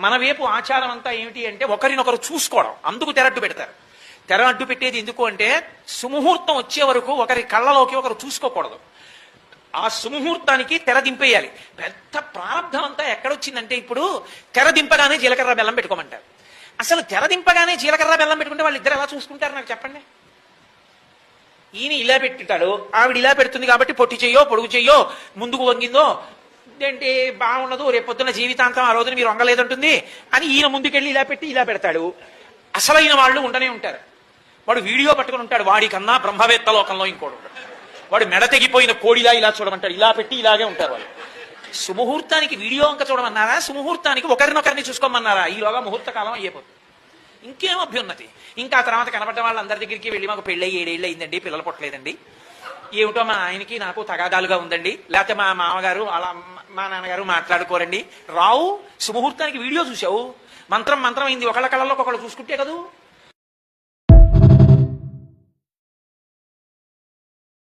మన వైపు ఆచారం అంతా ఏమిటి అంటే ఒకరినొకరు చూసుకోవడం, అందుకు తెరడ్డు పెడతారు. తెర అడ్డు పెట్టేది ఎందుకు అంటే సుముహూర్తం వచ్చే వరకు ఒకరి కళ్ళలోకి ఒకరు చూసుకోకూడదు. ఆ సుముహూర్తానికి తెర దింపేయాలి. పెద్ద ప్రారంభం అంతా ఎక్కడొచ్చిందంటే ఇప్పుడు తెర దింపగానే జీలకర్ర బెల్లం పెట్టుకోమంటారు. అసలు తెర దింపగానే జీలకర్ర బెల్లం పెట్టుకుంటే వాళ్ళు ఇద్దరు ఎలా చూసుకుంటారు నాకు చెప్పండి. ఈయన ఇలా పెట్టిటాడు, ఆవిడ ఇలా పెడుతుంది కాబట్టి పొట్టి చెయ్యో పొడుగు చెయ్యో ముందుకు వంగిందో ఏంటి బాగుండదు, రేపు పొద్దున్న జీవితాంతం ఆ రోజున మీరు వంగలేదంటుంది అని ఈయన ముందుకెళ్ళి ఇలా పెట్టి ఇలా పెడతాడు. అసలైన వాళ్ళు ఉండనే ఉంటారు. వాడు వీడియో పట్టుకుని ఉంటాడు, వాడికన్నా బ్రహ్మవేత్త లోకంలో ఇంకోడు ఉంటాడు. వాడు మెడ తెగిపోయిన కోడిలా ఇలా చూడమంటాడు, ఇలా పెట్టి ఇలాగే ఉంటారు వాళ్ళు. సుముహూర్తానికి వీడియో అంక చూడమన్నారా, సుముహూర్తానికి ఒకరినొకరిని చూసుకోమన్నారా? ఈలోగా ముహూర్త కాలం అయిపోతుంది. ఇంకేం అభ్యున్నతి. ఇంకా తర్వాత కనబడ్డ వాళ్ళందరి దగ్గరికి వెళ్ళి మాకు పెళ్ళి 7 ఏళ్ళు అయిందండి, పిల్లలు పుట్టలేదండి, ఏమిటో మా ఆయనకి నాకు తగాదాలుగా ఉందండి, లేకపోతే మా మామగారు అలా మా నాన్నగారు మాట్లాడుకోరండి. రావు సుముహూర్తానికి వీడియో చూసావు, మంత్రం అయింది, ఒకళ్ళ కళ్ళలో ఒకళ్ళు చూసుకుంటే కదూ.